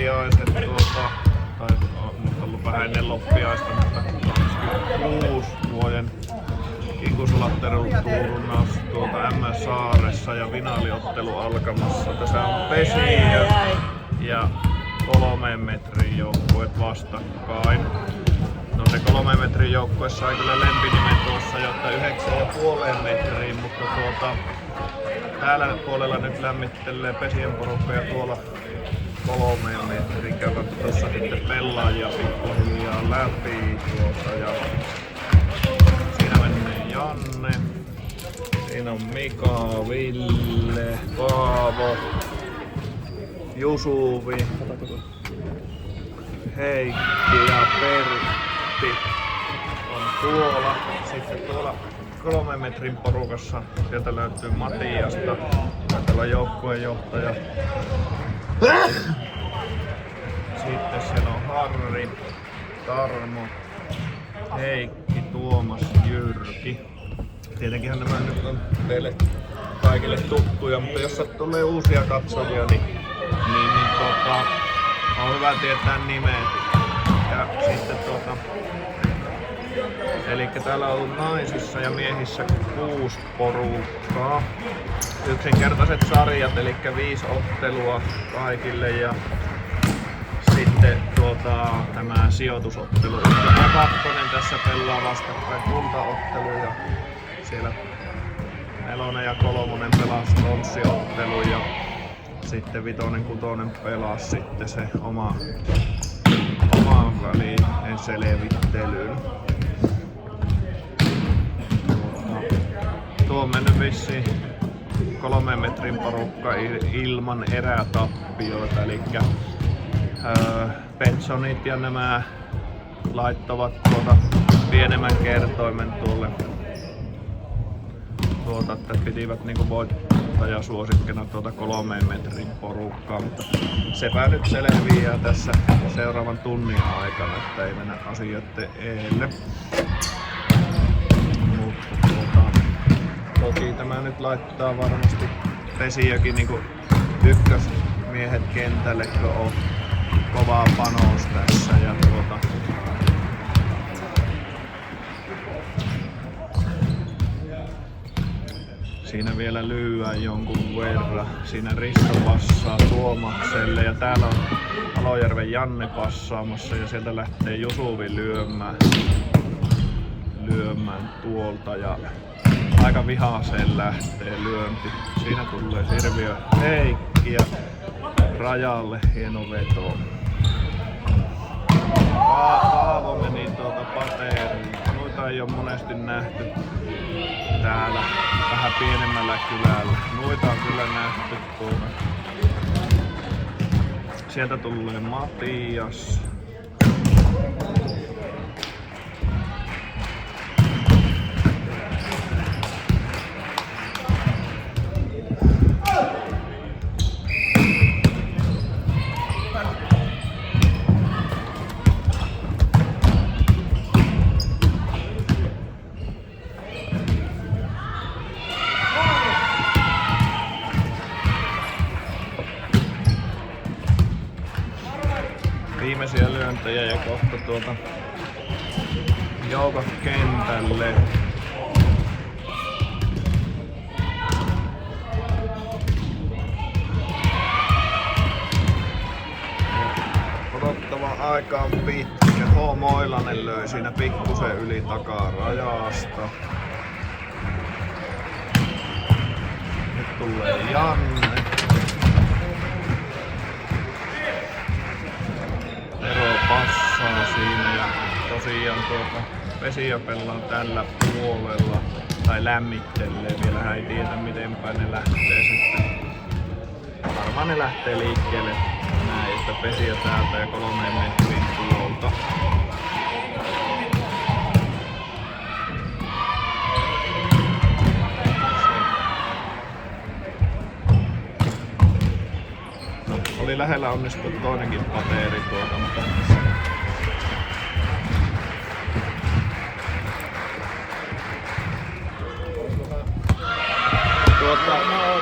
loppiaiset tai on nyt ollut vähän ennen loppiaista, mutta 26 vuoden kikusulatteluturnaus MS-saaressa ja finaaliottelu alkamassa. Tässä on Pesiö ja 3 metrin joukkueet vastakkain. No se 3 metrin joukkue sai kyllä lempinimen tuossa jotta 9,5 metriin, mutta täällä puolella nyt lämmittelee Pesien porukka ja tuolla 3 metriin käyvät tuossa sitten pelaajia pikkuhiljaa läpi ja siinä menee Janne, siinä on Mika, Ville, Paavo, Jusuvi, Heikki ja Pertti on tuolla. Sitten tuolla 3 metrin porukassa sieltä löytyy Matiasta, täällä on joukkueenjohtaja. Sitten siellä on Harri, Tarmo, Heikki, Tuomas, Jyrki. Tietenkin nämä nyt on teille kaikille tuttuja, mutta jos tulee uusia katsojia, niin on hyvä tietää nimet. Ja sitten eli täällä on ollut naisissa ja miehissä 6 porukkaa. Yksinkertaiset sarjat, eli 5 ottelua kaikille ja sitten tämä sijoitusottelu. 1 ja 2 tässä pelaa vastakkain kultaottelu ja siellä 4 ja 3 pelas pronssiottelu ja sitten 5 ja 6 pelas sitten se oman väliin selvittelyn. Tuo on mennyt vissiin 3 metrin porukka ilman erätappioita, eli Betsonit ja nämä laittavat pienemmän kertoimen tuolle, että pitivät niinku voittajasuosikkina 3 metrin porukkaa, mutta sepä nyt selviää tässä seuraavan tunnin aikana, että ei mennä asioiden eelle. Toki tämä nyt laittaa varmasti Pesiökin niinku ykkösmiehet kentälle, kun on kovaa panos tässä ja siinä vielä lyöää jonkun verran. Siinä Risto passaa Tuomakselle ja täällä on Alojärven Janne passaamassa ja sieltä lähtee Jusuvi lyömään tuolta ja aika vihaaseen lähtee lyönti. Siinä tulee Sirviö Heikki ja rajalle hieno veto. Paavo meni pateriin. Noita ei ole monesti nähty täällä vähän pienemmällä kylällä. Noita on kyllä nähty tuolla. Sieltä tulee Matias. Viimeisiä lyöntejä ja kohta joukot kentälle. Odottava aika on pitkä. H. Moilanen löi siinä pikkusen yli takarajasta. Nyt tulee Janne. Passaa siinä ja tosiaan Pesiö pelaa tällä puolella tai lämmittelee. Vielä ei tiedä miten päin ne lähtee sitten. Varmaan ne lähtee liikkeelle näin, että Pesiö täältä ja 3 metrin tuolta. Oli lähellä onnistua toinenkin pateri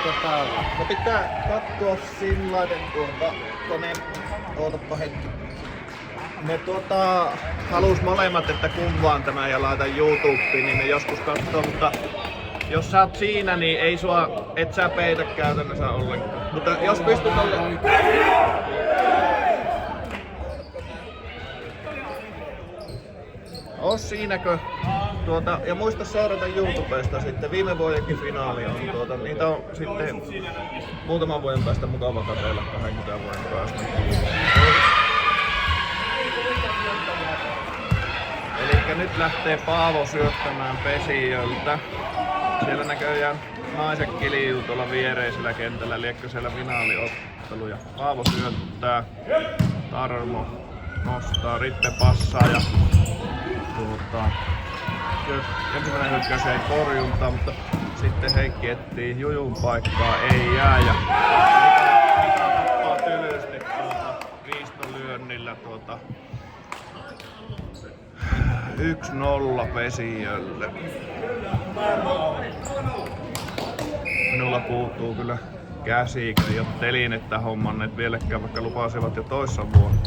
mutta päällä. No pitää katsoa sillainen ootappa hetki. Ne halus molemmat, että kuvaan tämän ja laitan YouTubeen, niin ne joskus katsoo, mutta jos sä oot siinä, niin ei et sä peitä käytännössä ollenkaan. Mutta jos pystyt Oos siinäkö? Ja muista seurata YouTubesta sitten. Viime vuodenkin finaali on. Niitä on sitten muutaman vuoden päästä mukava katsella 20 vuoden päästä. Elikkä nyt lähtee Paavo syöttämään Pesiöltä. Siellä näköjään naiset kiljuu tuolla viereisellä kentällä, liekkö siellä finaaliottelu. Ja Paavo syöttää, Tarmo nostaa, Rippe passaa ja ensimmäinen hyökkäys ei torjuntaa, mutta sitten Heikki etsii Jujun paikkaa, ei jää ja Mika tappaa tylysti viistolyönnillä 1-0 Pesijölle. Minulla puuttuu kyllä käsi, kun ei oo telinettä hommanneet vieläkään, vaikka lupasivat jo toissa vuonna.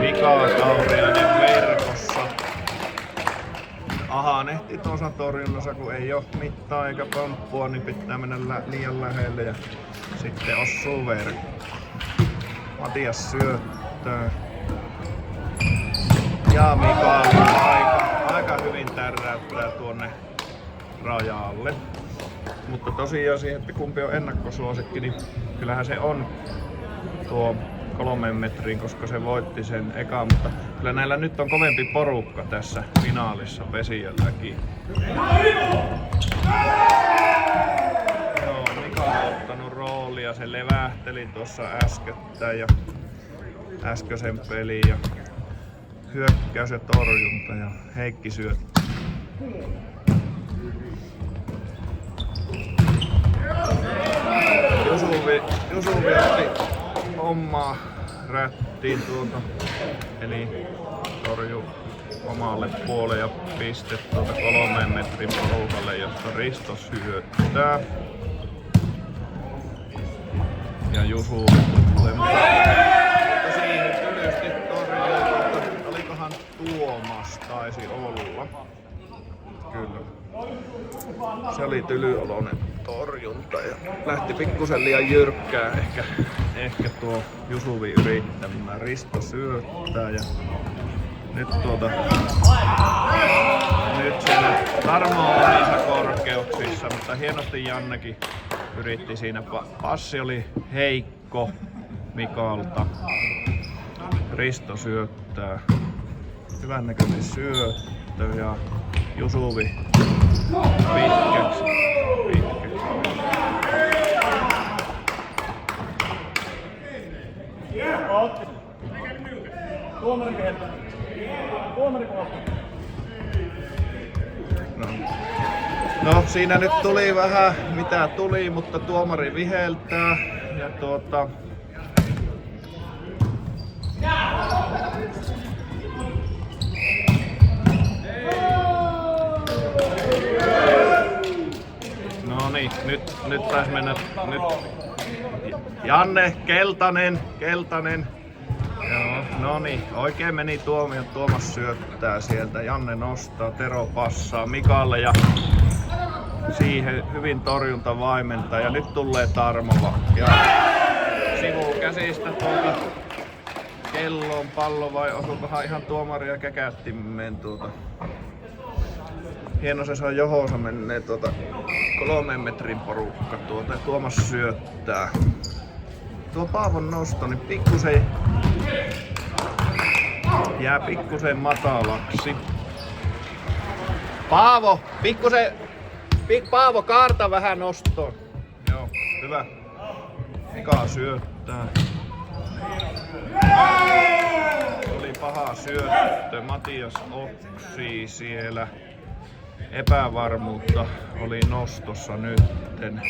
Mika Tauriainen verkossa. Ehti tuossa torjunnassa, kun ei oo mittaa eikä pamppua, niin pitää mennä liian lähelle ja sitten osuu verkko. Matias syöttää. Ja Mika aika hyvin tärräyttää tuonne rajalle. Mutta tosiaan siihen, että kumpi on ennakkosuosikki, niin kyllähän se on tuo 3 metriin, koska se voitti sen eka, mutta kyllä näillä nyt on kovempi porukka tässä finaalissa Pesijölläkin. Joo, Mika on ottanut roolia, se levähteli tuossa äskettäin ja äskeisen pelin ja hyökkäys ja torjunta ja Heikki syöttää. Jusuvi otti hommaa rättiin eli torju omalle puolelle ja piste 3 metrin porukalle, josta Risto syöttää. Ja Jusuvi tulee siihen tylysti torjuu. Olikohan Tuomas taisi olla? Kyllä. Se oli tylyoloinen torjunta ja lähti pikkusen liian jyrkkää ehkä tuo Jusuvi yrittämään. Risto syöttää ja nyt nyt siellä Tarmo on niissä korkeuksissa, mutta hienosti Jannekin yritti siinä. Passi oli heikko Mikalta. Risto syöttää. Hyvän näköinen syöttö ja Jusuvi pitkäksi. No siinä nyt tuli vähän mitä tuli, mutta tuomari viheltää ja no niin, nyt taisi mennä nyt. Janne, keltainen. Joo, no niin, oikein meni tuomio. Tuomas syöttää sieltä, Janne nostaa, Tero passaa Mikalle ja siihen hyvin torjunta vaimentaa. Ja nyt tulee Tarmo ja sivukäsistä kelloon pallo vai osuukohan ihan tuomaria käkättimeen Hieno se on Johosa menee 3 metrin porukka ja Tuomas syöttää. Tuo Paavon nosto niin pikkusen jää pikkusen matalaksi. Paavo, Paavo kaarta vähän nostoon. Joo, hyvä. Mika syöttää. Oli paha syöttö. Matias oksii siellä. Epävarmuutta oli nostossa nytten.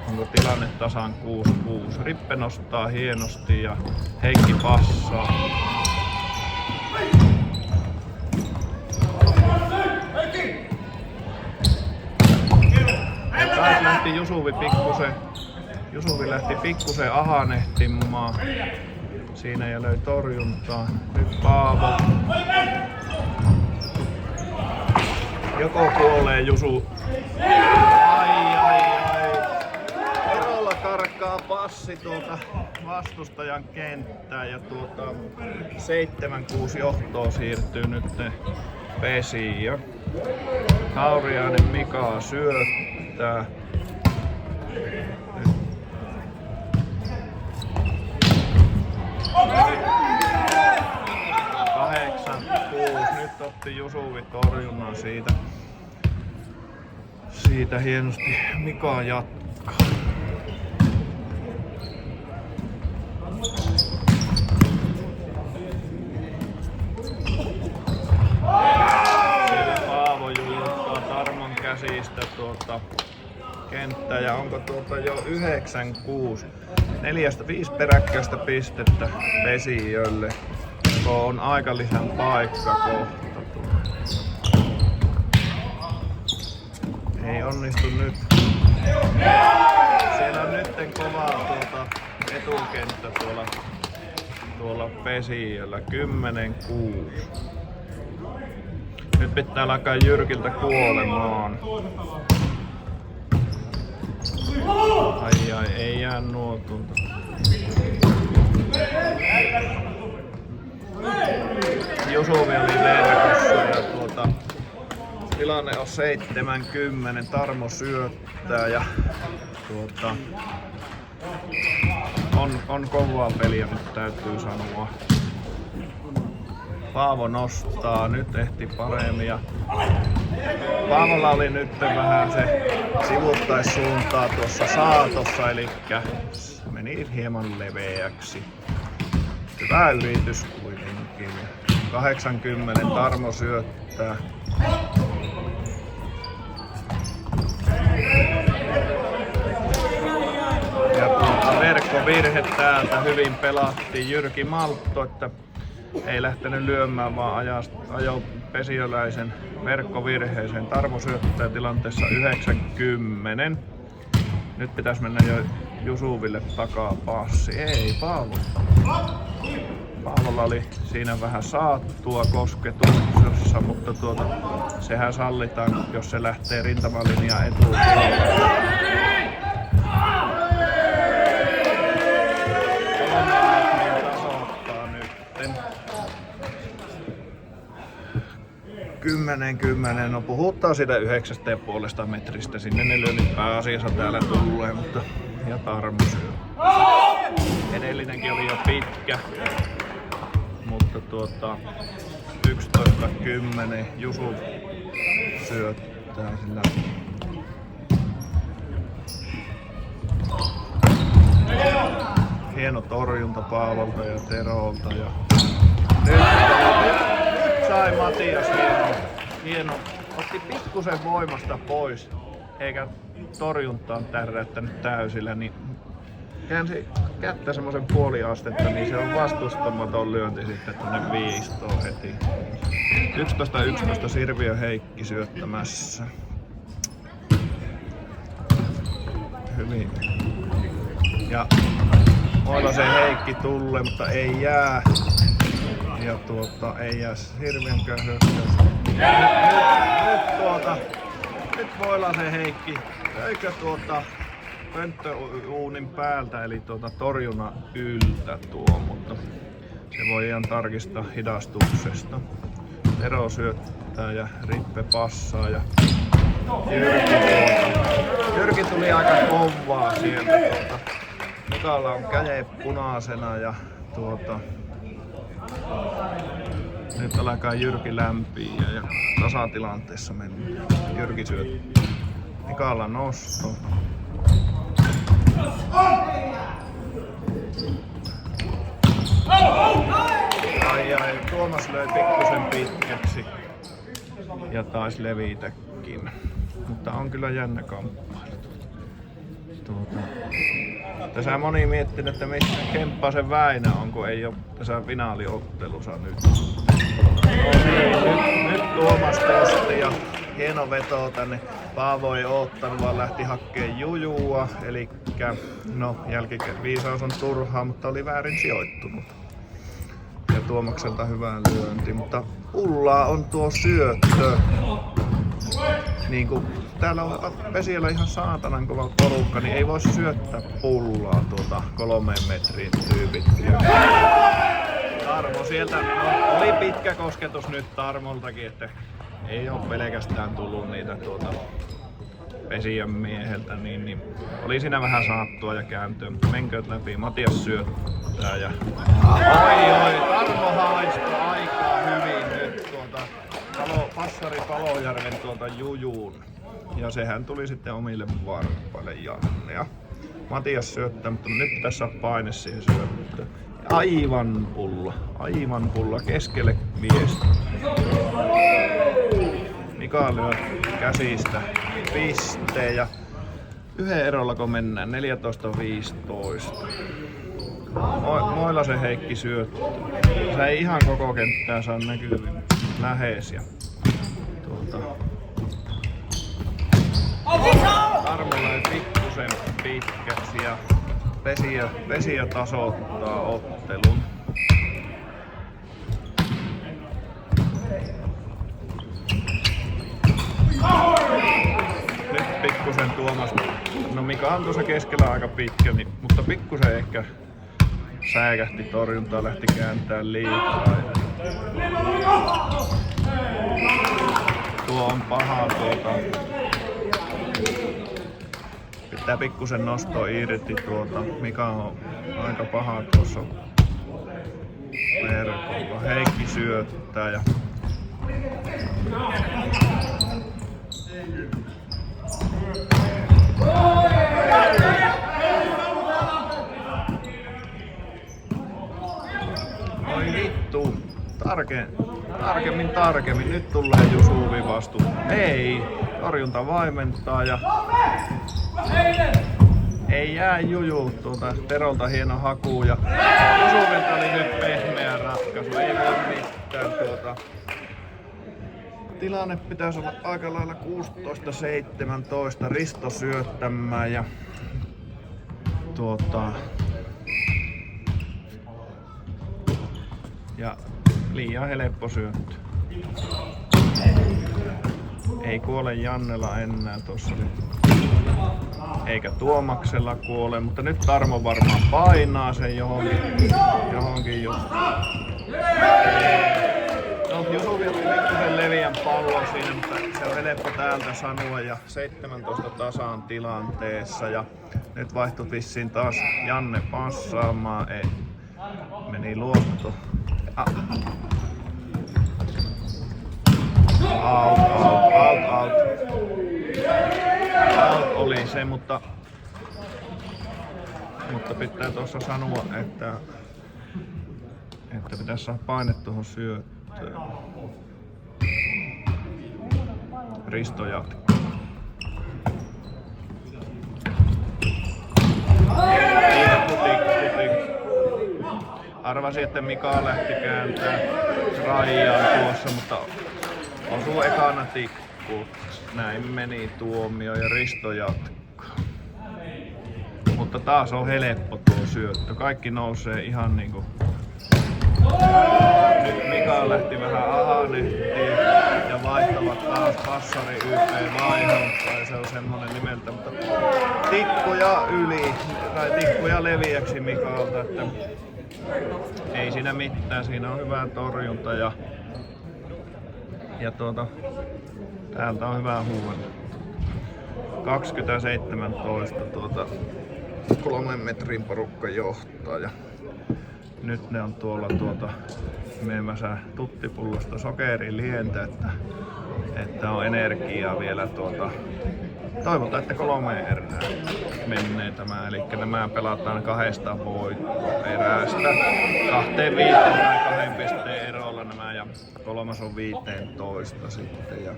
Onko tilanne tasan 6-6. Rippe nostaa hienosti ja Heikki passaa. Ja taas lähti Jusuvi lähti pikkusen ahanehtimaan. Siinä ja löi torjuntaa. Nyt Paavo. Joko kuolee Jusu. Ai. Erolla karkaa passi tuolta vastustajan kenttään ja 7-6 johtoon siirtyy nyt pesiin. Ja Hauriainen Mika syöttää. Nyt otti Jusuvi torjunnan siitä hienosti Mika jatkaa. Siellä Paavo juurtaa Tarmon käsistä kenttää ja onko jo 9-6. 4-5 peräkkäistä pistettä Pesijölle. On aikalisän paikka kohta. Ei onnistu nyt. Siellä on nytten kovaa etukenttä tuolla Pesijöllä. 10-6. Nyt pitää alkaa Jyrkiltä kuolemaan. Ai, ei jää nuotulta. Jusuvi oli verkossa ja tilanne on 70. Tarmo syöttää ja on kovaa peliä, nyt täytyy sanoa. Paavo nostaa, nyt ehti paremmin ja Paavolla oli nyt vähän se sivuttaissuuntaa tuossa saatossa, eli meni hieman leveäksi. Hyvä yritys kuitenkin. 80 Tarmo syöttää. Ja verkkovirhe täältä hyvin pelattiin. Jyrki Maltto, että ei lähtenyt lyömään, vaan ajoi pesijöläisen verkkovirheeseen. Tarmo syöttää tilanteessa 90. Nyt pitäisi mennä jo Jusuville takaa passi. Ei, Paavolla oli siinä vähän saattua kosketuksessa, mutta sehän sallitaan, jos se lähtee rintamalinjaan etupuolelle. Tasoittaa nytten. 10-10. No puhuttaa siitä 9,5 metristä. Sinne ne lyönnit pääasiassa täällä tulee, mutta ja Tarmo syö. Edellinenkin oli jo pitkä. Mutta 11-10 Jusu syöttää sillä. Hieno torjunta Paavolta ja Terolta ja nyt sai Matias hieno. Otti pikkusen voimasta pois eikä torjuntaan tärräyttänyt täysillä, niin käänsi kättä semmoisen puoliastetta, niin se on vastustamaton lyönti sitten tuonne viistoon heti. 11-11 Sirviö Heikki syöttämässä. Hyvin. Ja Oilasen Heikki tulee, mutta ei jää. Ja ei jää Sirviönkään hyökkäys. Nyt Oilasen Heikki eikö pönttöuunin päältä eli torjunnan yltä mutta se voidaan tarkistaa hidastuksesta. Tero syöttää ja Rippe passaa ja Jyrki tuli aika kovaa sieltä. Mikalla on kädet punaisena ja nyt alkaa Jyrki lämpiä ja tasatilanteessa mennään. Jyrki syöttää. Mikalla nosto. Ai, Tuomas löi pikkusen pitkäksi ja taisi levitäkin. Mutta on kyllä jännä kamppailu. Tässä moni miettinyt, että missä Kemppasen Väinö on, kun ei ole tässä finaaliottelussa nyt. Nyt Tuomas kosti ja hieno veto tänne Paavo ei oottanut, vaan lähti hakkeen jujua. Elikkä, no jälkiviisaus on turhaa, mutta oli väärin sijoittunut. Ja Tuomakselta hyvä lyönti, mutta pullaa on tuo syöttö. Niin kuin täällä on Pesijällä ihan saatanan kova porukka, niin ei voi syöttää pullaa 3 metriin tyypit. Tarmo sieltä, no, oli pitkä kosketus nyt Tarmoltakin, että ei ole pelkästään tullut niitä Pesijän mieheltä, niin oli siinä vähän saattua ja kääntöä, mutta menkööt läpi. Matias syöttää ja oi, Tarmo haistoi aika hyvin nyt passari Palojärven jujuun. Ja sehän tuli sitten omille varpaille Janne. Ja Matias syöttää, mutta nyt pitäisi saada paine siihen syöttöön. Aivan pulla, keskelle viesti. Mika lyö käsistä pisteen ja yhden erolla kun mennään, 14-15. Moilasen Heikki syöttää. Se ei ihan koko kenttää saa näkyviin lähes. Ja Tarmolla ei pikkusen pitkäksi ja Pesijä tasoittaa ottelun. Nyt pikkusen Tuomas, no Mika on tuossa keskellä aika pitkä, mutta pikkusen ehkä säikähti torjuntaa, lähti kääntää liikaa. Tuo on paha pitää pikkusen nostoa irti Mika on aika paha tuossa verkolla. Heikki syöttää ja oi vittu, tarkemmin, nyt tulee Jusuvi vastu. Ei, torjunta vaimentaa ja ei jää juju Terolta hieno haku ja Jusuvilta oli nyt pehmeä ratkaisu, ei voi mitään tilanne pitäisi olla aika lailla 16-17 Risto syöttämään ja ja liian helppo syöttö. Ei kuole Jannella enää tossa nyt. Eikä Tuomaksella kuole, mutta nyt Tarmo varmaan painaa sen johonkin juttuun. No, Jusuvi otti pikkusen leviän pallon siinä, mutta se on helppo täältä sanoa ja 17 tasaan tilanteessa ja nyt vaihtui vissiin taas Janne passaamaan, ei. Meni luotto. Out oli se, mutta pitää tuossa sanoa, että pitäisi saada paine tuohon syöttöön. Risto jatkaa. Arvasin, että Mika lähti kääntää rajaan tuossa, mutta osuu ekana tikku. Näin meni tuomio ja Risto jatkaa. Mutta taas on helppo tuo syöttö. Kaikki nousee ihan niinku. Nyt Mika lähti vähän ahanehtiin ja vaihtavat taas passari YP vaihon. Tai se on semmonen nimeltä, mutta tikkuja yli tai tikkuja leviäksi Mikalta. Että ei siinä mitään, siinä on hyvä torjunta ja täältä on hyvä huuella. 20-17 3 metrin porukka johtaa ja nyt ne on tuolla menemässä tuttipullosta sokerilientä, että on energiaa vielä toivotaan, että 3 erää menee tämä, eli nämä pelataan 2 voittoerästä 2-5 tai 2 pisteen erolla nämä ja 3 on 15 sitten ja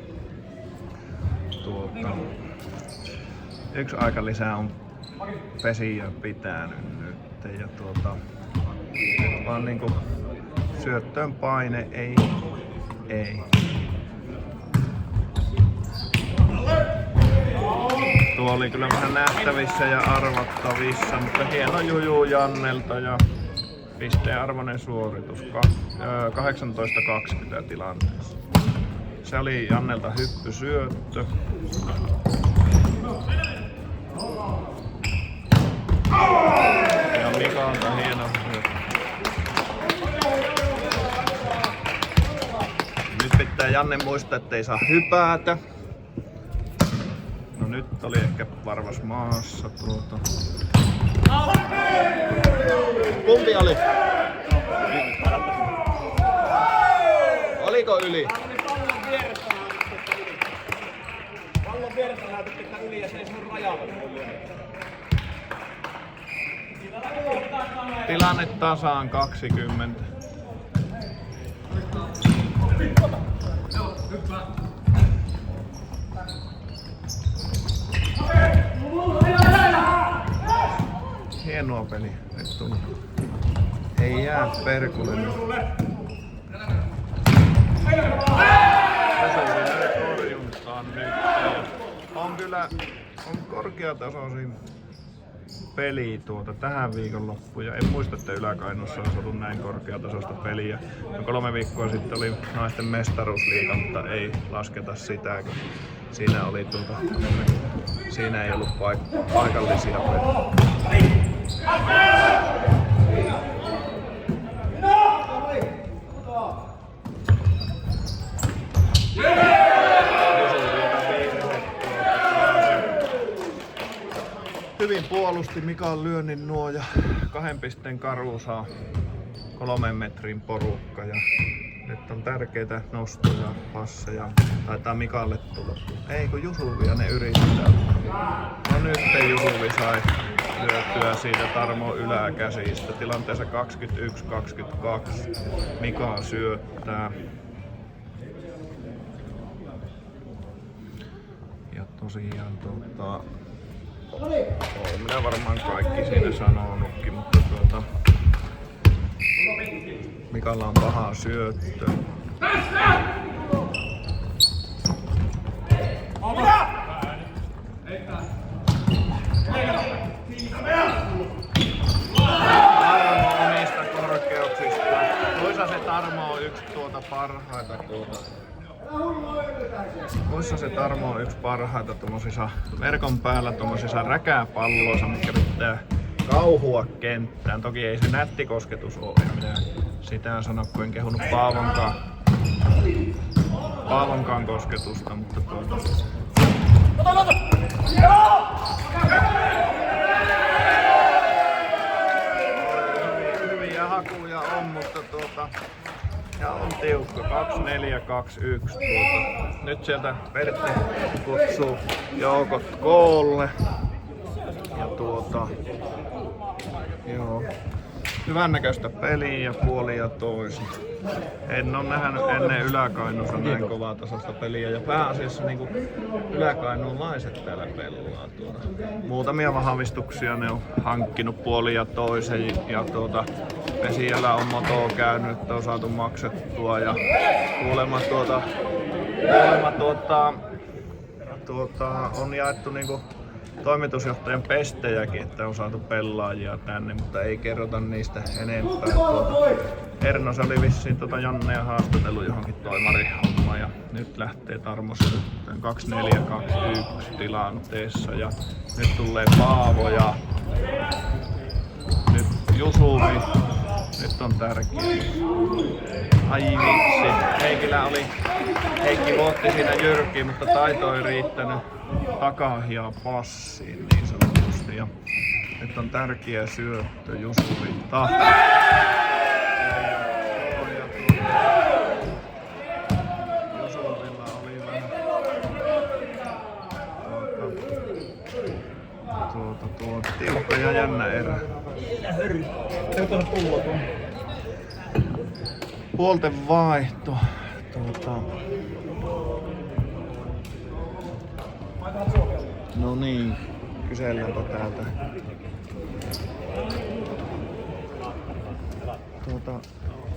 yksi aika lisää on Pesijä pitänyt nyt ja nyt vaan niinku syöttöön paine ei. Tuo oli kyllä vähän nähtävissä ja arvattavissa, mutta hieno juju Jannelta ja pistearvoinen suoritus 18-20 tilanteessa. Se oli Jannelta hyppysyöttö. Ja Mikalta hieno syöttö. Nyt pitää Janne muistaa, ettei saa hypätä. No nyt oli ehkä varvas maassa tuota. Kumpi oli? Oliko yli? Pallon vieressä näytettiin yli ja se ei sun rajalla. Tilanne tasaan 20. Hienoa peli. Nyt tuntuu. Ei jää perkulle. Torjuntaan nyt. On kyllä korkeatasoisin peli tähän viikonloppuun. Ja en muista, että Ylä-Kainuussa olisi ollut näin korkeatasoista peliä. No 3 viikkoa sitten oli naisten mestaruusliiga, mutta ei lasketa sitä, kun siinä oli siinä ei ollut paikallisia pelejä. Hyvin puolusti Mikael lyönnin nuo ja 2 pisteen Karu saa 3 metrin porukka ja nyt on tärkeitä nostoja, passeja. Taitaa Mikaelle tulla. Ei kun Jusuvia ne yrittää. No nyt Jusuvi sai lyötyä siitä Tarmo yläkäsistä. Tilanteessa 21-22. Mikael syöttää. Ja tosiaan olen minä varmaan kaikki siinä sanonutkin, mutta Mikalla on paha syöttö. Omista korkeuksista. Toisa se Tarmo on yksi parhaita Muissa se Tarmo on yksi parhaita tuommoisissa verkon päällä tuommoisissa räkäpalloissa, mitkä pitää kauhua kenttään. Toki ei se nätti kosketus ole, en minä sitä sano, kun en kehunut Paavonkaan kosketusta, mutta hyviä hakuja on, mutta ja on tiukka, 2-4-2-1 Nyt sieltä Pertti kutsuu joukot koolle. Ja joo. Hyvännäköistä peliä ja puoli ja toisin. En ole nähnyt ennen Ylä-Kainuussa näin kovaa tasoista peliä ja pääasiassa niinku yläkainuulaiset täällä pelaa Muutamia vahvistuksia ne on hankkinut puoli ja toisen ja Vesijällä on motoa käynyt, että on saatu maksettua ja kuulemma on jaettu niinku toimitusjohtajan pestejäkin, että on saatu pelaajia tänne, mutta ei kerrota niistä enempää. Erno se oli vissiin Jannea haastatellut johonkin toimarihommaan ja nyt lähtee Tarmo syöttöön 2-4-2-1 tilanteessa ja nyt tulee Paavo ja nyt Jusuvi. Nyt on tärkeä. Ai vitsi. Heikki voitti siinä Jyrki, mutta taito ei riittänyt takahia passiin niin sanotusti. Ja nyt on tärkeä syöttö Jusuvilta. Jusuvilla oli vähän tiukka ja jännä erä. Puolten vaihto. No niin, kyselläänpä täältä.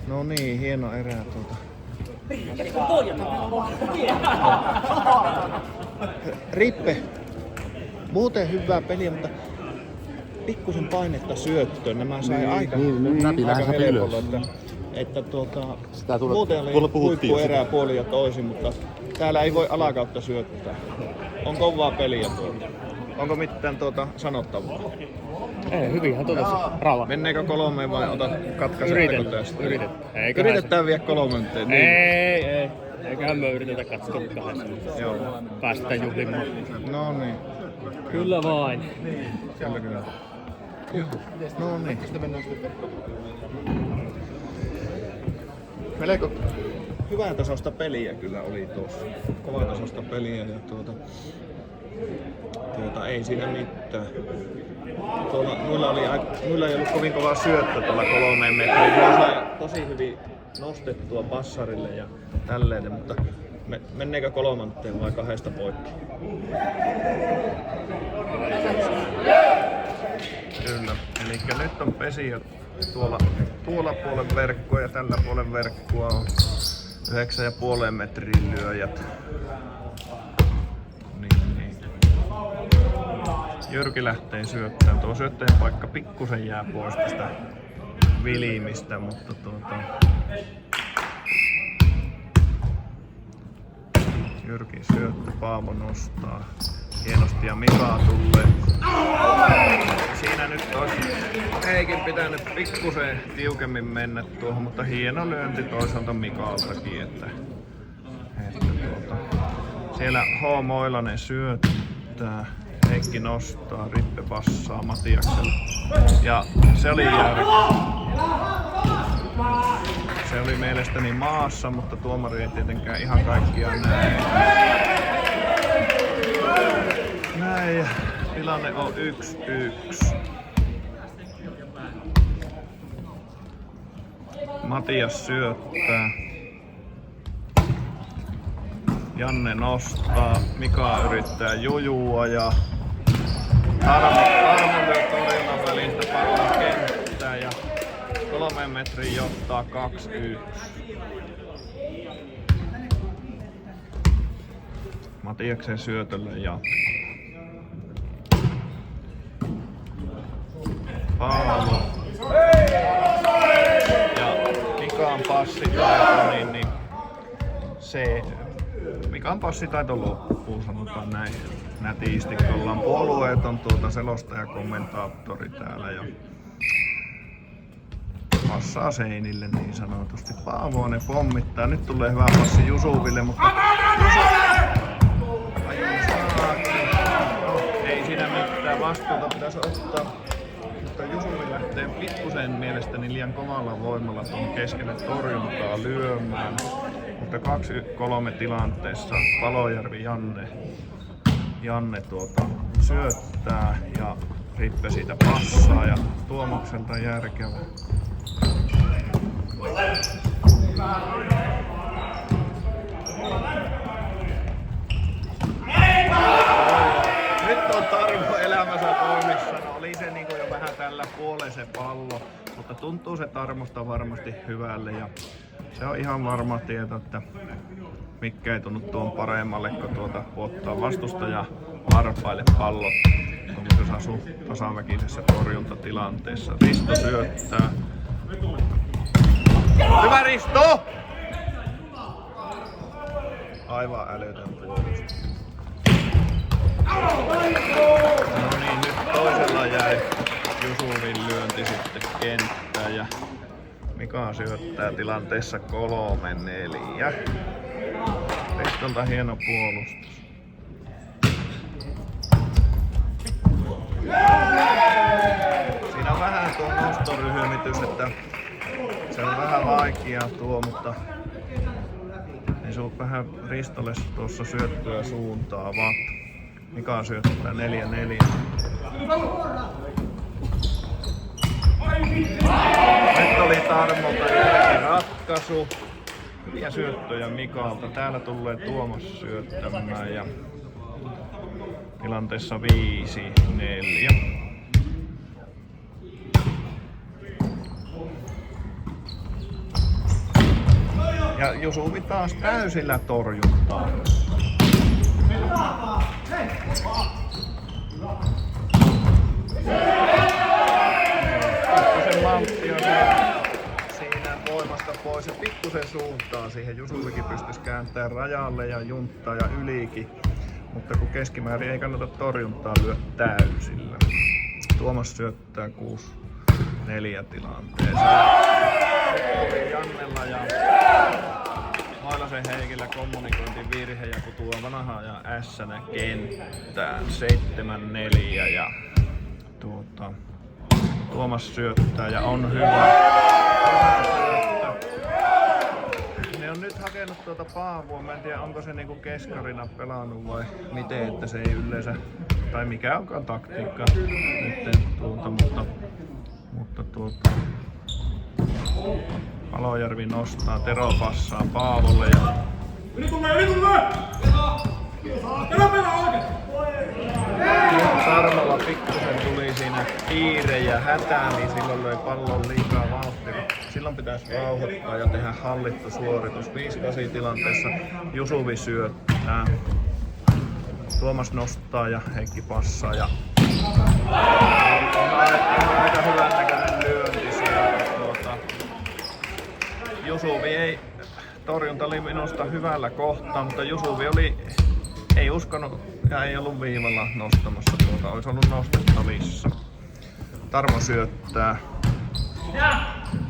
No niin, hieno erä Rippe. Muuten hyvää peliä, mutta pikkusen painetta syöttöön. Nämä sai aika helpolla, että Sitä muuten oli huippuerää puoli ja toisin, mutta täällä ei voi alakautta syöttää. On kovaa peliä tuolta. Onko mitään sanottavaa? Ei, hyvinhän rauha. Menneekö 3 vai katkaisetteko tästä? Yritetään vielä 3. Niin. Ei. Eiköhän me yritetä katsoa 2. Joo. Päästään juhlimaan. No niin. Kyllä vain. Kyllä. No niin. Melko hyvän tasosta peliä kyllä oli tuossa. Kovan tasosta peliä ja ei siinä mitään. Muilla ei ollut kovin kova syöttö tuolla 3 metriin. Mulla sai tosi hyvin nostettua passarille ja tälleen, mutta menneekö 3 vai 2 poikki? Kyllä. Elikkä nyt on pesiä tuolla puolen verkkoa ja tällä puolen verkkoa on 9,5 metrin lyöjät. Niin. Jyrki lähtee syöttämään. Tuo syöttäjän paikka pikkusen jää pois tästä vilimistä, mutta Jyrki syöttö, Paavo nostaa hienosti ja Mika tulee. Siinä nyt olisi eikin pitänyt pikkusen tiukemmin mennä tuohon, mutta hieno lyönti toisaalta Mikaltakin, että siellä H. Moilanen syöttää, Heikki nostaa, Rippe passaa Matiakselle ja se oli Se oli mielestäni maassa, mutta tuomari ei tietenkään ihan kaikkiaan näe. Näin ja tilanne on 1-1. Matias syöttää. Janne nostaa. Mika yrittää jujua ja Armo lyö torjunnan välistä pallon kenttää ja 3 metrin johtaa 2-1. Matiaksen syötölle jatkaa. Paavo. Ja Mikan passitaito, niin se Mikan passitaito loppuu, sanotaan näin nätisti, kun ollaan puolueeton selostaja kommentaattori täällä ja passaa seinille niin sanotusti. Paavo ne pommittaa. Nyt tulee hyvä passi Jusuville, mutta ei siinä mitään, vastuuta pitäisi ottaa. Mutta Jusuvi lähtee pikkusen mielestäni liian kovalla voimalla tuon keskelle torjuntaa lyömään. Mutta 2-3 tilanteessa Palojärvi Janne syöttää ja Rippe siitä passaa ja Tuomakselta järkevä. Nyt on Tarmo elämänsä voimissa. No, oli se niin jo vähän tällä puolen se pallo, mutta tuntuu se Tarmosta varmasti hyvälle ja se on ihan varma tieto, että Mikke ei tunnu tuon paremmalle, kun ottaa vastustaja varpaille pallot. Se asuu tasaväkisessä torjuntatilanteessa. Risto syöttää. Hyvä Risto! Aivan älytön puolustus. No niin, nyt toisella jäi Jusuvin lyönti sitten kenttään ja Mika syöttää tilanteessa 3-4. Ristolta hieno puolustus. Siinä on vähän tuo nostoryhmitys, että se on vähän vaikeaa tuo, mutta niin se on vähän Ristolle tuossa syöttöä suuntaavat. Mika syöttää 4-4. Nyt oli Tarmolta ratkaisu. Hyviä syöttöjä Mikalta. Täällä tulee Tuomas syöttämään ja tilanteessa 5-4. Ja Jusuvi taas täysillä torjuntaa. pikkusen suuntaa siihen. Jusuvikin pystyisi kääntämään rajalle ja junttaa ja ylikin. Mutta kun keskimäärin ei kannata torjuntaa lyö täysillä. Tuomas syöttää 6-4 tilanteeseen. Jannella ja Mailasen Heikillä kommunikointivirhe ja kun tuo vanha ja Ässänä kenttään 7-4 ja Tuomas syöttää ja on hyvä syöttö. Ne on nyt hakenut tuota Paavoa, mä en tiedä onko se niinku keskarina pelannut vai miten, että se ei yleensä, tai mikä onkaan taktiikka nyt mutta Palojärvi nostaa, Tero passaa Paavolle ja Yli tulee! Pelaa oikein! Sarmalla pikkusen tuli siinä kiire ja hätä, niin silloin löi pallon liikaa vauhtia. Silloin pitäisi rauhoittaa ja tehdä hallittu suoritus. 5-8 tilanteessa Jusuvi syöttää. Tuomas nostaa ja Heikki passaa. Ja on aika hyvän näköinen lyönti sieltä. Jusuvi ei, torjunta oli minusta hyvällä kohtaa, mutta Jusuvi ei uskonut ja ei ollut viivalla nostamassa tuota, olisi ollut nostettavissa. Tarmo syöttää.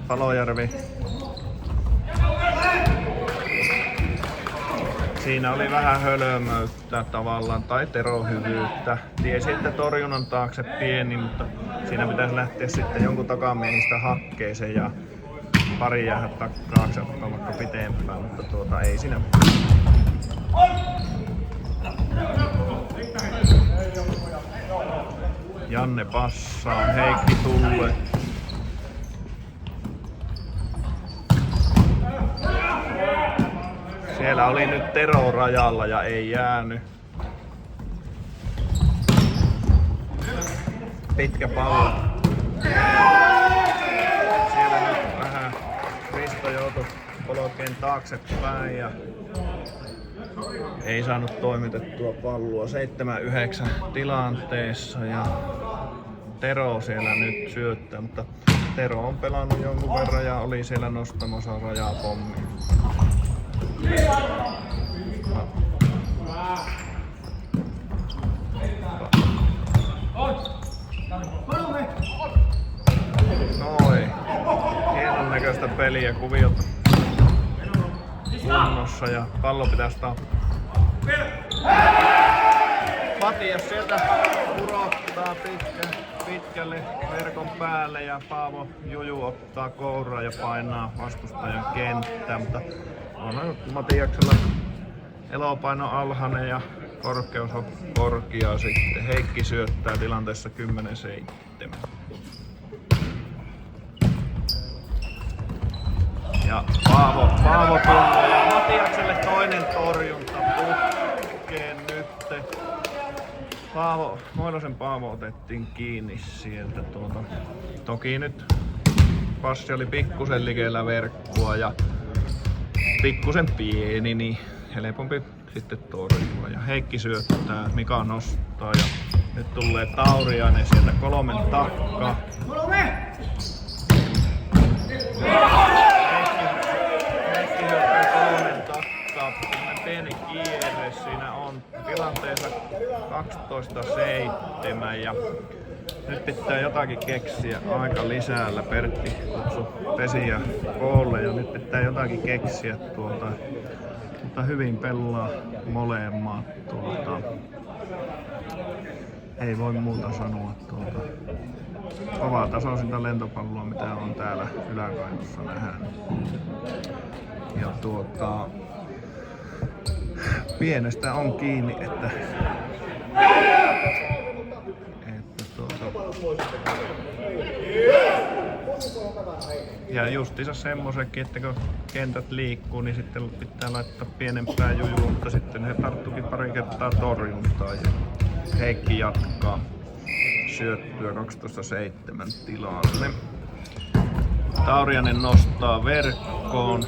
Palojärvi. Siinä oli vähän hölmöyttä tavallaan, tai Tero hyvyyttä. Tiesi, että torjunnan taakse pieni, mutta siinä pitäisi lähteä sitten jonkun takamiehistä hakkeeseen ja pari jäädä taakse ottaa vaikka pitempään, mutta ei siinä. Janne passaa, Heikki tulee. Siellä oli nyt Tero rajalla ja ei jäänyt. Pitkä pallo. Siellä nyt vähän Risto joutui polkeen taaksepäin ja ei saanut toimitettua palloa 7-9 tilanteessa ja Tero siellä nyt syöttää, mutta Tero on pelannut jonkun verran ja oli siellä nostamassa rajapommia. Noin. Hienon näköistä peliä, kuviot kunnossa ja pallo pitäisi tappaa. Matias sieltä purottaa pitkälle verkon päälle ja Paavo Juju ottaa kouraa ja painaa vastustajan kenttään, mutta on Matiaksella elopaino alhainen ja korkeus on korkea sitten. Heikki syöttää tilanteessa 10-7. Ja Paavo tulee ja Matiakselle toinen torjunta putkeen nyt. Moilasen Paavo otettiin kiinni sieltä Toki nyt passi oli pikkusen likellä verkkoa ja pikkusen pieni, niin helpompi sitten torjua. Ja Heikki syöttää, Mika nostaa ja nyt tulee Tauriainen sieltä 3 takkaa. Heikki hyökkää 3 takkaa. Pieni kierre siinä on tilanteessa 12-7 ja nyt pitää jotakin keksiä aika lisäällä. Pertti kutsui pesiä koolle ja nyt pitää jotakin keksiä mutta hyvin pelaa molemmat ei voi muuta sanoa kovaa tasoisinta lentopalloa mitä on täällä Yläkainuussa nähdään. Ja pienestä on kiinni, että ja justiinsa semmoisenkin, että kun kentät liikkuu, niin sitten pitää laittaa pienempää jujua, mutta sitten he tarttukin pari kertaa torjuntaa ja Heikki jatkaa syöttyä 12-7 tilalle. Tauriainen nostaa verkkoon.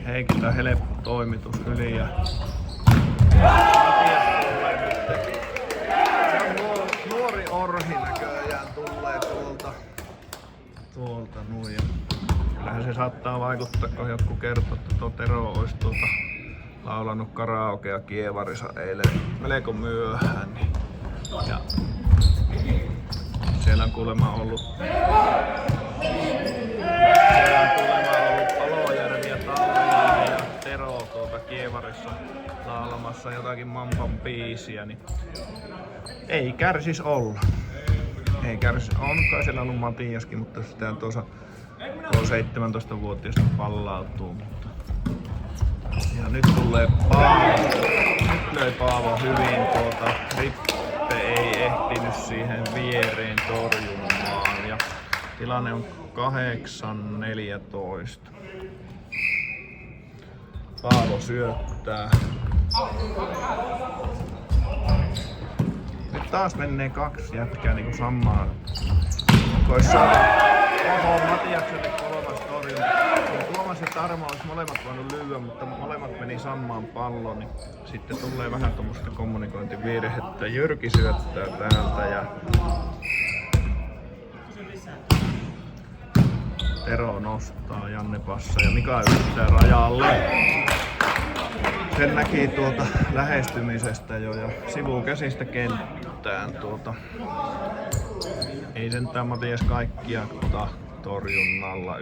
Heikiltä helppo toimitus yli ja Matias tulee nyt. Nuori Orhi näköjään tulee tuolta noin. kyllähän se saattaa vaikuttaa, kun joku kertoo, että tuo Tero olisi laulanut karaokea Kievarissa eilen melko myöhään. Niin. Ja siellä on kuulemma ollut Palojärvi ja Tauriainen ja Tero Kievarissa laulamassa jotakin Mampan biisiä, niin ei kärsis olla. Ei kärsis. On kai siellä ollut Matiaskin, mutta sitä tuossa 17-vuotiaasta pallautuu. Mutta. Ja nyt tulee Paavo. Nyt löi Paavo hyvin Rippe ei ehtinyt siihen viereen torjumaan. Ja tilanne on 8-14. Paavo syöttää. Nyt taas menee 2 jätkää niinku samaan. Oho, Matiakselle 3. torjunta. Tuomas ja Tarmo olisi molemmat voinut lyödä, mutta molemmat meni samaan palloon. Niin sitten tulee vähän tuommoista kommunikointivirhettä. Jyrki syöttää täältä ja Tero nostaa, Janne passaa ja Mika yrittää rajalle. Sen näki lähestymisestä jo ja sivukäsistä kenttään Ei sentään Matias kaikkia torjunnalla. 9-15.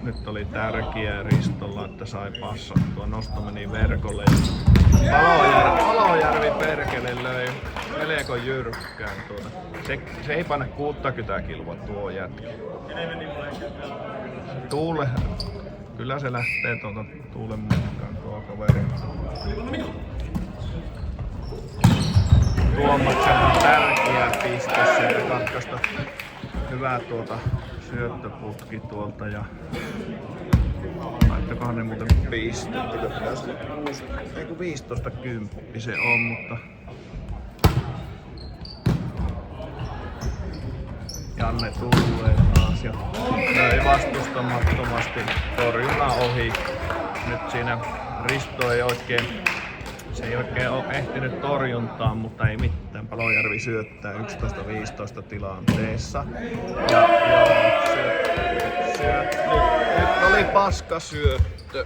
Nyt oli tärkeää Ristolla, että sai passattua. Nosto meni verkolle. Palojärvi perkele löi melko jyrkkään Se ei pane 60 kiloa tuo jätkä. Tuule. Kyllä se lähtee tuulen mukaan tuo kaveri. Tuomaksen on tärkeä piste sieltä katkaista. Hyvä syöttöputki tuolta ja laittakohan ne muuten pistettä. 15-10 se on, mutta Janne tulee taas ja löi vastustamattomasti torjunnan ohi. Nyt siinä Risto ei oikein ole ehtinyt torjuntaan, mutta ei mitään. Palojärvi syöttää 11-15 tilanteessa. Ja nyt oli paska syöttö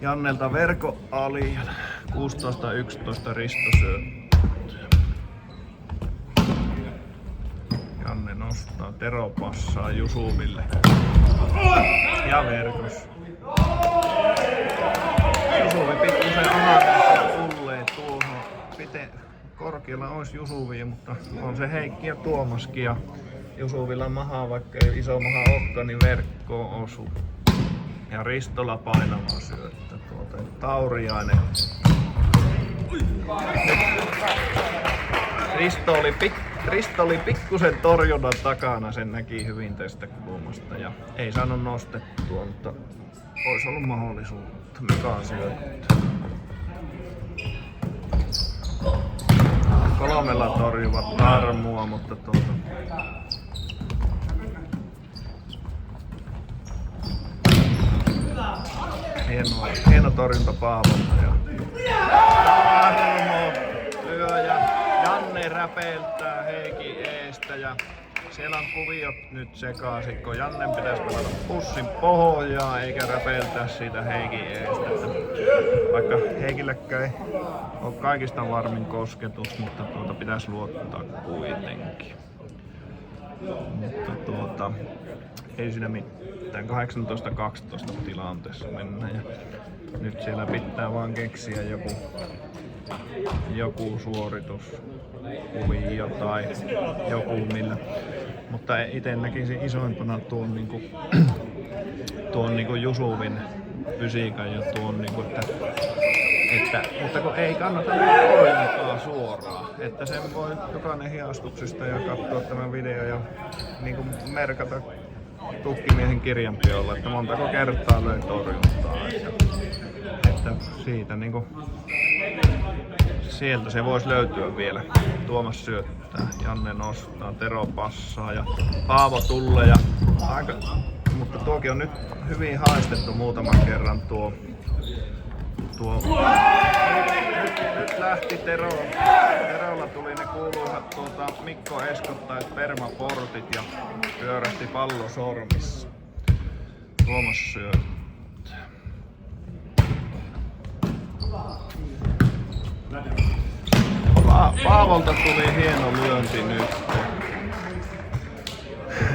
Jannelta verko ali ja 16-11 Risto syöttö. Janne nostaa, Tero passaa Jusuville ja verkos. Jusuvi pikkusen ahanneessa tulee tuohon. Korkealla olisi Jusuvi, mutta on se Heikki ja Tuomaskin ja Jusuvilla maha, vaikka ei iso maha olekaan, niin verkkoon osuu. Ja Ristola painava syöttö Tauriainen. Risto oli pikkusen torjunnan takana, sen näki hyvin tästä kulmasta ja ei saanut nostettua, mutta olisi ollut mahdollisuutta. Mika syöttö. 3 torjuvat Tarmua, mutta hieno torjunta Paavolta ja Tarmo lyö ja Janne räpeltää Heikin eestä ja siellä on kuviot nyt sekaisin, kun Jannen pitäisi pelata pussin pohjaa eikä räpeltää siitä Heikin eestä. Vaikka Heikillekään ei ole kaikista varmin kosketus, mutta pitäisi luottaa kuitenkin. Mutta ei siinä mitään. 18-12 tilanteessa mennään ja nyt siellä pitää vaan keksiä joku suorituskuvio tai joku millä. Mutta itse näkisin isoimpana tuon niinku Jusuvin fysiikan ja tuon niinku, mutta kun ei kannata ollenkaan suoraan, että sen voi jokainen hiastuksista ja katsoa tämän videon ja niinku merkata tukkimiehen kirjanpiolla, että montako kertaa löi torjuntaa. Että siitä niinku sieltä se voisi löytyä vielä. Tuomas syöttää, Janne nostaa, Tero passaa ja Paavo tulee. Mutta tuokin on nyt hyvin haistettu muutaman kerran tuo. Nyt lähti Terolla tuli ne kuuluisat Mikko Eskottait permaportit ja pyörähti pallo sormissa. Tuomas syöttää. Paavolta tuli hieno lyönti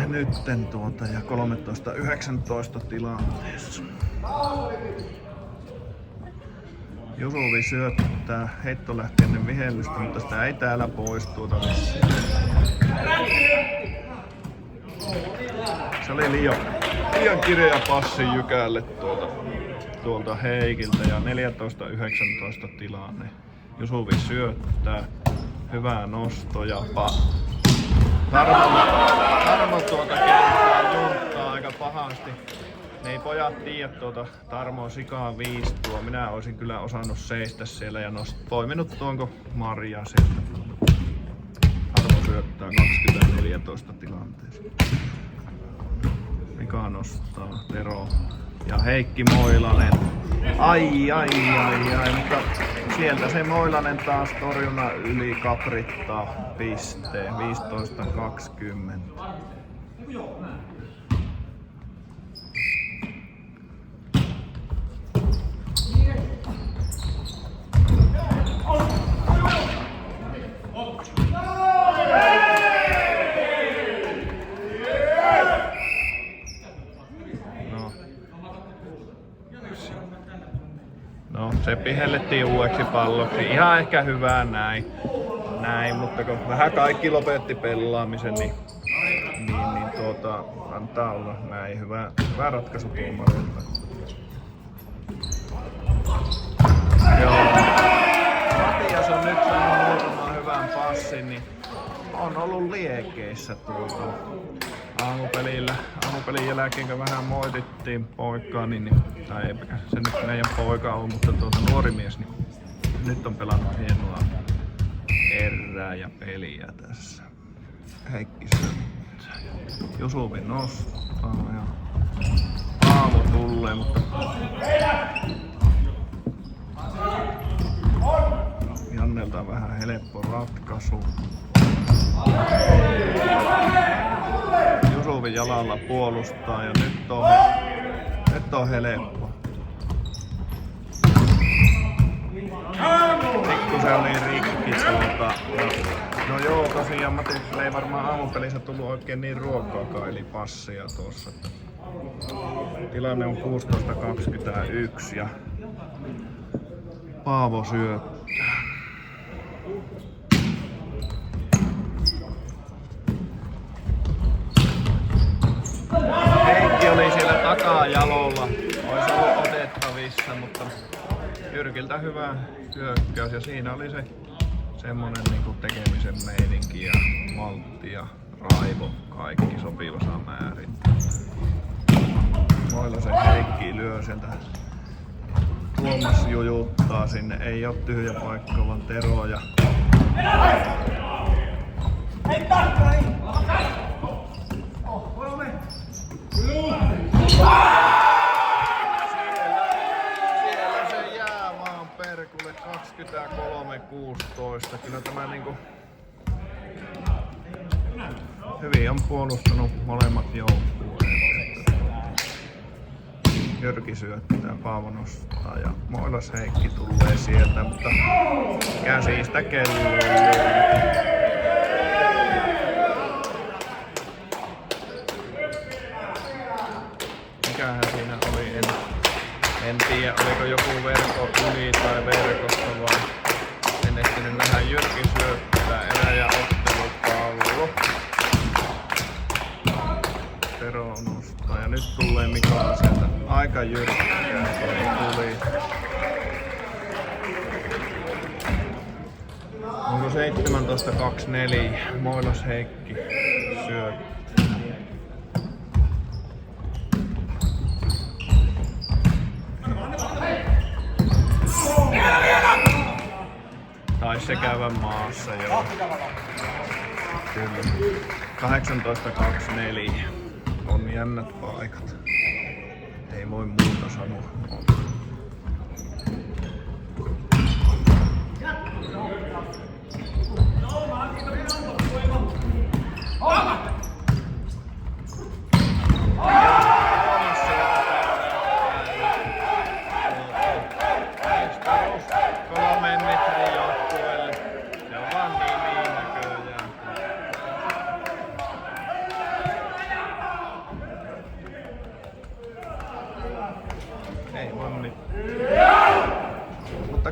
nytten ja 13-19 tilanteessa. Jusuvi syöttää, heitto lähti ennen vihellystä, mutta sitä ei täällä poistuuta vissiin. Se oli liian kireä passi Jykälle tuolta Heikiltä ja 14-19 tilanne. Jusuvi syöttää, hyvä nosto ja Tarmo kentää junttaa aika pahasti. Ne ei pojat tiedä Tarmo sikaa 5 tuo. Minä olisin kyllä osannut seistä siellä ja poiminut tuonko Maria sieltä. Tarmo syöttää 20-14 tilanteessa. Mika nostaa, Tero ja Heikki Moilanen. Ai, mutta sieltä se Moilanen taas torjunnan yli kaprittaa pisteen 15-20. No, se pihellettiin uudeksi palloksi. Ihan ehkä hyvää näin, mutta kun vähän kaikki lopetti pelaamisen, niin antaa olla näin. Hyvä ratkaisu tuomarilta. Joo. Matias on nyt saanut muutaman hyvän passin, niin on ollut liekeissä aamupelin jälkeen, kun vähän moitittiin poikaa, tai eipä se nyt meidän poika on, mutta nuori mies, niin nyt on pelannut hienoa erää ja peliä tässä. Heikki syöttää. Jusuvi nostaa ja Paavo tulee, mutta Jannelta vähän helppo ratkaisu. Jusuvi jalalla puolustaa ja nyt on helppo. Pikkusen oli rikki No joo, tosiaan Matikselle ei varmaan aamupelissä tullut oikein niin ruokaakaan, eli passia tuossa. Tilanne on 16-21 ja Paavo syöttää. Heikki oli siellä takajalolla, olisi ollut otettavissa, mutta Jyrkiltä hyvä hyökkäys ja siinä oli se semmonen niinku tekemisen meininki ja maltti ja raivo, kaikki sopivassa määrin. Moilasen Heikki lyö sieltä. Tuomas jujuttaa sinne, ei oo tyhjä paikka, vaan Tero ja siellä se jää vaan perkulle 23-16. Kyllä tämä niinku hyvin on puolustanut molemmat joukkueet. Jyrki syöttää, Paavo nostaa ja Moilas Heikki tulee sieltä, mutta käsistä kelloon. Mikähän siinä oli, en tiedä oliko joku verkko yli tai verkossa vai en ehtinyt nähdä. Jyrki syöttää erä ja ottelupallo. Tero nostaa ja nyt tulee Mika sieltä aika jyrkkää tuli. Onko 17-24 Moilas Heikki syöttää. Taisi se käydä maassa joo. Kyllä. 18-24. On jännät paikat. Ei voi muuta sanoa.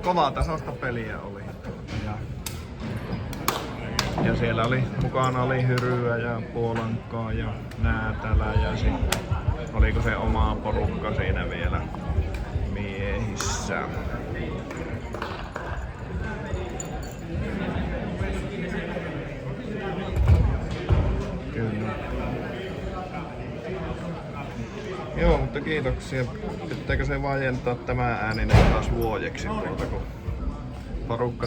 Mutta kovaa tasosta peliä oli. Ja siellä oli mukana oli Hyryä ja Puolankaa ja Näätälä ja sitten oliko se oma porukka siinä vielä miehissä. Kyllä. Joo, mutta kiitoksia. Pitääkö se vajentaa tämä ääninen taas vuodeksi kun porukka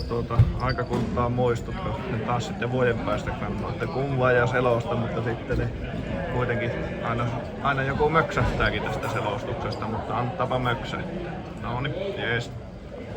aikakuntaa muistuttaa. Ne taas sitten vuoden päästä kannattaa, että kummaa ja selosta, mutta sitten ne kuitenkin aina joku möksähtääkin tästä selostuksesta, mutta antaapa möksäyttää. No niin, jees.